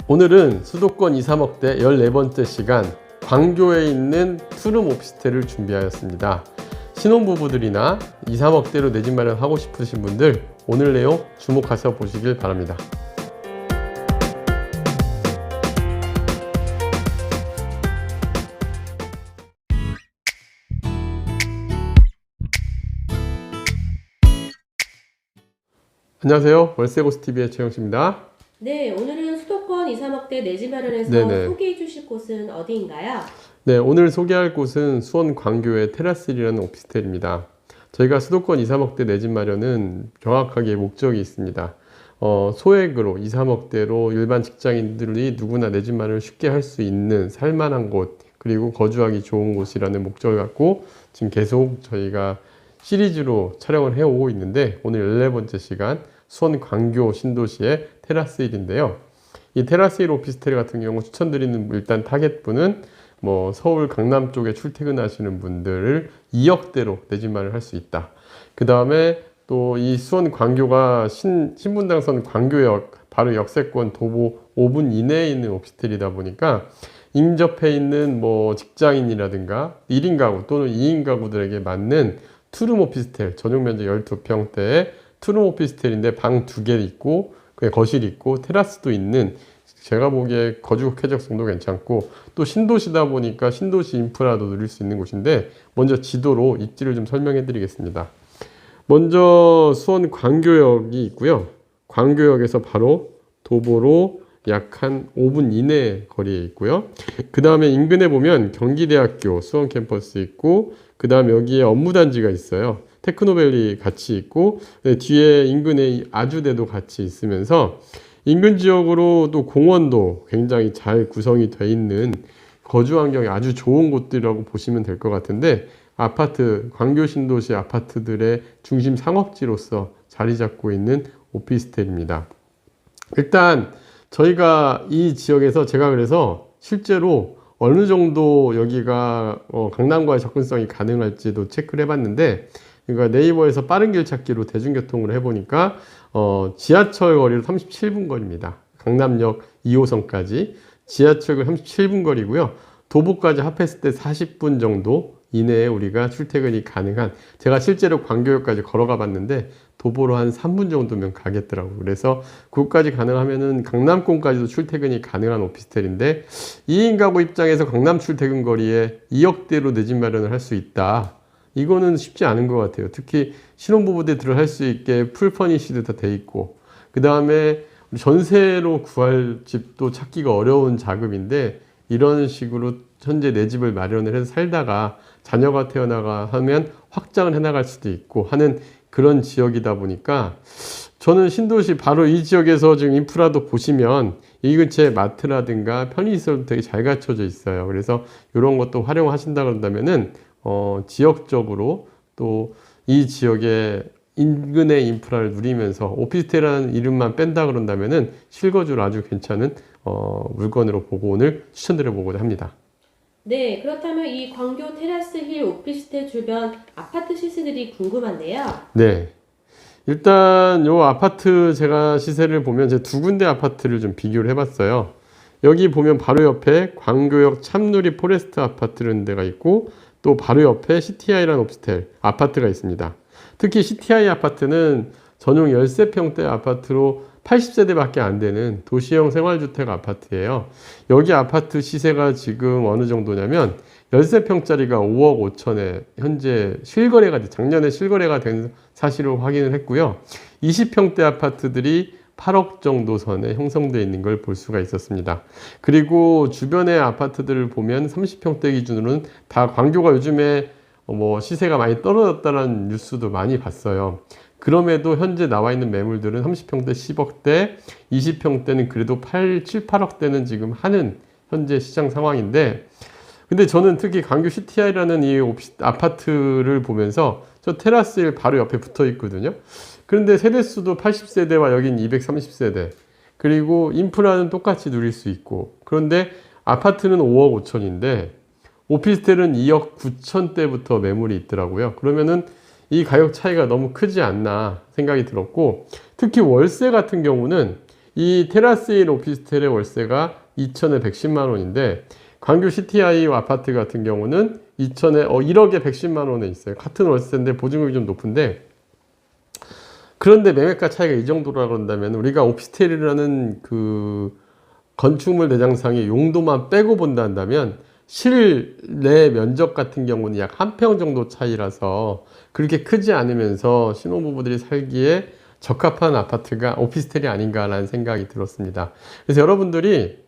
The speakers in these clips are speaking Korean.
오늘은 수도권 2, 3억대 14번째 시간 광교에 있는 투룸 오피스텔을 준비하였습니다. 신혼부부들이나 2, 3억대로 내 집 마련하고 싶으신 분들 오늘 내용 주목하셔 보시길 바랍니다. 안녕하세요. 월세고스TV의 최영식입니다. 네, 오늘은 수도권 2, 3억대 내 집 마련에서 네네. 소개해 주실 곳은 어디인가요? 네, 오늘 소개할 곳은 수원 광교의 테라스힐이라는 오피스텔입니다. 저희가 수도권 2, 3억대 내 집 마련은 정확하게 목적이 있습니다. 소액으로 2, 3억대로 일반 직장인들이 누구나 내 집 마련을 쉽게 할 수 있는 살만한 곳, 그리고 거주하기 좋은 곳이라는 목적을 갖고 지금 계속 저희가 시리즈로 촬영을 해오고 있는데, 오늘 14번째 시간 수원 광교 신도시의 테라스힐인데요. 이 테라스힐 오피스텔 같은 경우 추천드리는 일단 타겟분은 서울 강남 쪽에 출퇴근하시는 분들을 2억대로 내 집 마련을 할 수 있다. 그 다음에 또 이 수원 광교가 신분당선 광교역 바로 역세권 도보 5분 이내에 있는 오피스텔이다 보니까 인접해 있는 직장인이라든가 1인 가구 또는 2인 가구들에게 맞는 투룸 오피스텔, 전용 면적 12평대의 투룸 오피스텔인데 방 2개 있고 거실이 있고 테라스도 있는, 제가 보기에 거주 쾌적성도 괜찮고 또 신도시다 보니까 신도시 인프라도 누릴 수 있는 곳인데, 먼저 지도로 입지를 좀 설명해 드리겠습니다. 먼저 수원 광교역이 있고요. 광교역에서 바로 도보로 약 한 5분 이내 거리에 있고요. 그 다음에 인근에 보면 경기대학교 수원 캠퍼스 있고, 그 다음에 여기에 업무단지가 있어요. 테크노밸리 같이 있고, 뒤에 인근에 아주대도 같이 있으면서 인근 지역으로 또 공원도 굉장히 잘 구성이 되어 있는 거주 환경이 아주 좋은 곳들이라고 보시면 될 것 같은데, 아파트, 광교 신도시 아파트들의 중심 상업지로서 자리 잡고 있는 오피스텔입니다. 일단 저희가 이 지역에서 제가 그래서 실제로 어느 정도 여기가 강남과의 접근성이 가능할지도 체크를 해봤는데, 그러니까 네이버에서 빠른 길 찾기로 대중교통으로 해보니까 지하철 거리로 37분 거리입니다. 강남역 2호선까지 지하철 37분 거리고요. 도보까지 합했을 때 40분 정도 이내에 우리가 출퇴근이 가능한, 제가 실제로 광교역까지 걸어가 봤는데 도보로 한 3분 정도면 가겠더라고요. 그래서 그것까지 가능하면은 강남권까지도 출퇴근이 가능한 오피스텔인데, 2인 가구 입장에서 강남 출퇴근 거리에 2억대로 내 집 마련을 할 수 있다. 이거는 쉽지 않은 것 같아요. 특히 신혼부부들 할 수 있게 풀퍼니시드 다 돼 있고, 그 다음에 전세로 구할 집도 찾기가 어려운 자금인데, 이런 식으로 현재 내 집을 마련을 해서 살다가 자녀가 태어나가 하면 확장을 해나갈 수도 있고 하는 그런 지역이다 보니까, 저는 신도시 바로 이 지역에서 지금 인프라도 보시면 이 근처에 마트라든가 편의시설도 되게 잘 갖춰져 있어요. 그래서 이런 것도 활용하신다 그런다면은 지역적으로 또 이 지역의 인근의 인프라를 누리면서 오피스텔이라는 이름만 뺀다 그런다면은 실거주로 아주 괜찮은 물건으로 보고 오늘 추천드려 보고자 합니다. 네, 그렇다면 이 광교 테라스힐 오피스텔 주변 아파트 시세들이 궁금한데요. 네. 일단 요 아파트 제가 시세를 보면 제 두 군데 아파트를 좀 비교를 해봤어요. 여기 보면 바로 옆에 광교역 참누리 포레스트 아파트라는 데가 있고, 또 바로 옆에 CTI라는 오피스텔 아파트가 있습니다. 특히 CTI 아파트는 전용 13평대 아파트로 80세대밖에 안 되는 도시형 생활주택 아파트예요. 여기 아파트 시세가 지금 어느 정도냐면 13평짜리가 5억 5천에 현재 작년에 실거래가 된 사실을 확인을 했고요. 20평대 아파트들이 8억 정도 선에 형성되어 있는 걸 볼 수가 있었습니다. 그리고 주변의 아파트들을 보면 30평대 기준으로는 다 광교가 요즘에 시세가 많이 떨어졌다는 뉴스도 많이 봤어요. 그럼에도 현재 나와 있는 매물들은 30평대 10억대, 20평대는 그래도 7, 8억대는 지금 하는 현재 시장 상황인데, 근데 저는 특히 광교 CTI라는 이 아파트를 보면서 저 테라스일 바로 옆에 붙어 있거든요. 그런데 세대수도 80세대와 여긴 230세대, 그리고 인프라는 똑같이 누릴 수 있고, 그런데 아파트는 5억 5천인데 오피스텔은 2억 9천대부터 매물이 있더라고요. 그러면은 이 가격 차이가 너무 크지 않나 생각이 들었고, 특히 월세 같은 경우는 이 테라스 1 오피스텔의 월세가 2천에 110만 원인데 광교 CTI 아파트 같은 경우는 2천에 1억에 110만 원에 있어요. 같은 월세인데 보증금이 좀 높은데, 그런데 매매가 차이가 이 정도라 그런다면 우리가 오피스텔이라는 그 건축물 대장상의 용도만 빼고 본다면 실내 면적 같은 경우는 약 한 평 정도 차이라서 그렇게 크지 않으면서 신혼부부들이 살기에 적합한 아파트가 오피스텔이 아닌가라는 생각이 들었습니다. 그래서 여러분들이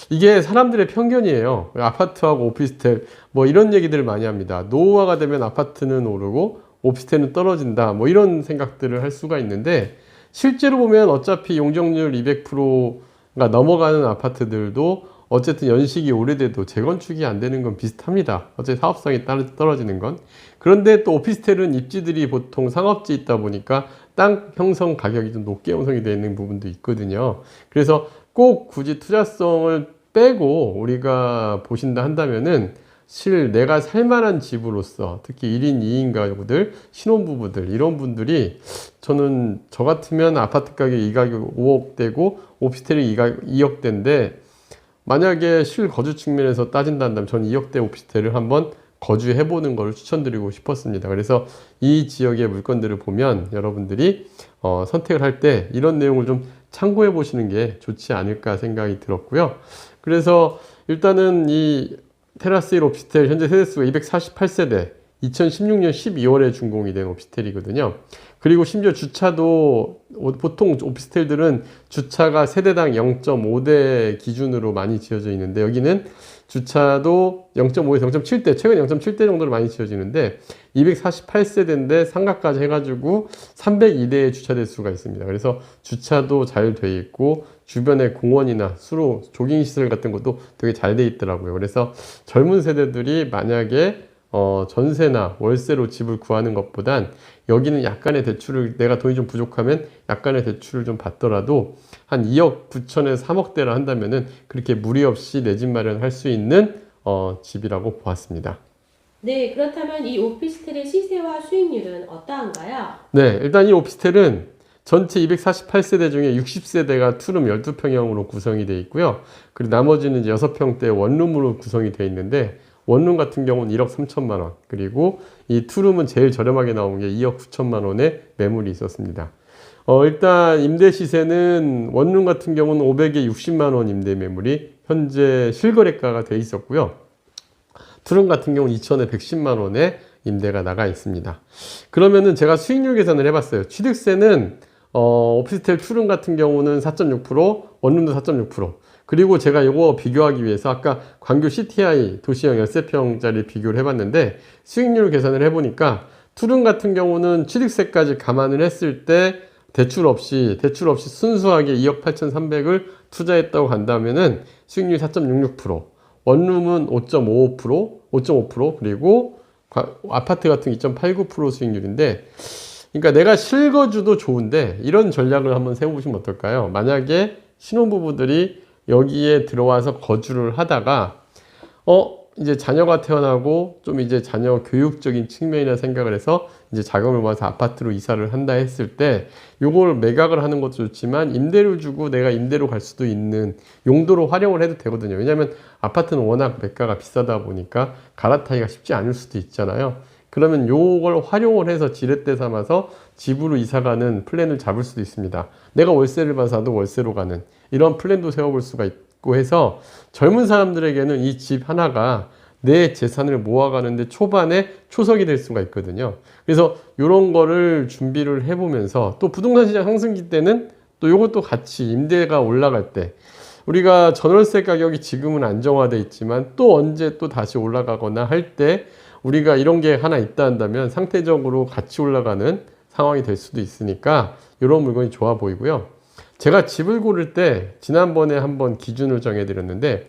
이게 사람들의 편견이에요. 아파트하고 오피스텔 뭐 이런 얘기들을 많이 합니다. 노후화가 되면 아파트는 오르고 오피스텔은 떨어진다 뭐 이런 생각들을 할 수가 있는데, 실제로 보면 어차피 용적률 200%가 넘어가는 아파트들도 어쨌든 연식이 오래돼도 재건축이 안 되는 건 비슷합니다. 어차피 사업성이 떨어지는 건. 그런데 또 오피스텔은 입지들이 보통 상업지 있다 보니까 땅 형성 가격이 좀 높게 형성이 되어 있는 부분도 있거든요. 그래서 꼭 굳이 투자성을 빼고 우리가 보신다 한다면은 내가 살만한 집으로서 특히 1인 2인 가구들, 신혼부부들 이런 분들이, 저는 저 같으면 아파트 가격 이 가격 5억대고 오피스텔이 2억대인데 만약에 실거주 측면에서 따진다면 저는 2억대 오피스텔을 한번 거주해보는 걸 추천드리고 싶었습니다. 그래서 이 지역의 물건들을 보면 여러분들이 선택을 할 때 이런 내용을 좀 참고해 보시는 게 좋지 않을까 생각이 들었고요. 그래서 일단은 이 테라스 1 오피스텔 현재 세대수가 248세대, 2016년 12월에 준공이 된 오피스텔이거든요. 그리고 심지어 주차도, 보통 오피스텔들은 주차가 세대당 0.5대 기준으로 많이 지어져 있는데 여기는 주차도 0.5에서 0.7대, 최근 0.7대 정도로 많이 지어지는데 248세대인데 상가까지 해가지고 302대의 주차 대수가 있습니다. 그래서 주차도 잘 돼 있고 주변에 공원이나 수로 조깅 시설 같은 것도 되게 잘 돼 있더라고요. 그래서 젊은 세대들이 만약에 전세나 월세로 집을 구하는 것보단 여기는 약간의 대출을, 내가 돈이 좀 부족하면 약간의 대출을 좀 받더라도 한 2억 9천에서 3억대라 한다면은 그렇게 무리 없이 내 집 마련할 수 있는 집이라고 보았습니다. 네, 그렇다면 이 오피스텔의 시세와 수익률은 어떠한가요? 네, 일단 이 오피스텔은 전체 248세대 중에 60세대가 투룸 12평형으로 구성이 되어 있고요. 그리고 나머지는 이제 6평대 원룸으로 구성이 되어 있는데, 원룸 같은 경우는 1억 3천만 원, 그리고 이 투룸은 제일 저렴하게 나온 게 2억 9천만 원의 매물이 있었습니다. 일단 임대 시세는 원룸 같은 경우는 500에 60만 원 임대 매물이 현재 실거래가가 돼 있었고요. 투룸 같은 경우는 2천에 110만 원에 임대가 나가 있습니다. 그러면은 제가 수익률 계산을 해봤어요. 취득세는 오피스텔 투룸 같은 경우는 4.6%, 원룸도 4.6%. 그리고 제가 이거 비교하기 위해서 아까 광교 CTI 도시형 13평짜리 비교를 해봤는데 수익률 계산을 해보니까 투룸 같은 경우는 취득세까지 감안을 했을 때 대출 없이 순수하게 2억 8,300을 투자했다고 한다면은 수익률 4.66%, 원룸은 5.5%, 그리고 아파트 같은 2.89% 수익률인데, 그러니까 내가 실거주도 좋은데 이런 전략을 한번 세워보시면 어떨까요? 만약에 신혼부부들이 여기에 들어와서 거주를 하다가 이제 자녀가 태어나고 좀 이제 자녀 교육적인 측면이나 생각을 해서 이제 자금을 모아서 아파트로 이사를 한다 했을 때 요걸 매각을 하는 것도 좋지만 임대를 주고 내가 임대로 갈 수도 있는 용도로 활용을 해도 되거든요. 왜냐하면 아파트는 워낙 매가가 비싸다 보니까 갈아타기가 쉽지 않을 수도 있잖아요. 그러면 요걸 활용을 해서 지렛대 삼아서 집으로 이사가는 플랜을 잡을 수도 있습니다. 내가 월세를 받아도 월세로 가는 이런 플랜도 세워볼 수가 있고 해서 젊은 사람들에게는 이 집 하나가 내 재산을 모아가는데 초반에 초석이 될 수가 있거든요. 그래서 이런 거를 준비를 해보면서 또 부동산 시장 상승기 때는 또 요것도 같이 임대가 올라갈 때 우리가 전월세 가격이 지금은 안정화돼 있지만 또 언제 또 다시 올라가거나 할 때 우리가 이런 게 하나 있다 한다면 상대적으로 같이 올라가는 상황이 될 수도 있으니까 이런 물건이 좋아 보이고요. 제가 집을 고를 때 지난번에 한번 기준을 정해드렸는데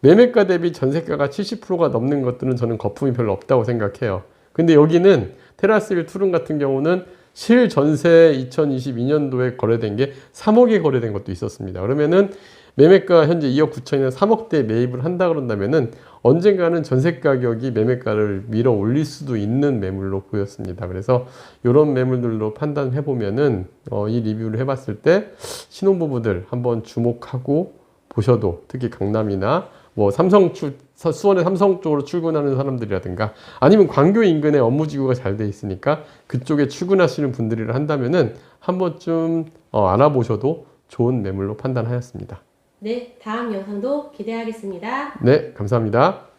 매매가 대비 전세가가 70%가 넘는 것들은 저는 거품이 별로 없다고 생각해요. 근데 여기는 테라스 1 투룸 같은 경우는 실전세 2022년도에 거래된 게 3억에 거래된 것도 있었습니다. 그러면은 매매가 현재 2억 9천이나 3억대 매입을 한다 그런다면은 언젠가는 전세 가격이 매매가를 밀어 올릴 수도 있는 매물로 보였습니다. 그래서 이런 매물들로 판단해 보면은 이 리뷰를 해봤을 때 신혼부부들 한번 주목하고 보셔도, 특히 강남이나 뭐 수원의 삼성 쪽으로 출근하는 사람들이라든가 아니면 광교 인근에 업무지구가 잘 돼 있으니까 그쪽에 출근하시는 분들이라 한다면은 한 번쯤 알아보셔도 좋은 매물로 판단하였습니다. 네, 다음 영상도 기대하겠습니다. 네, 감사합니다.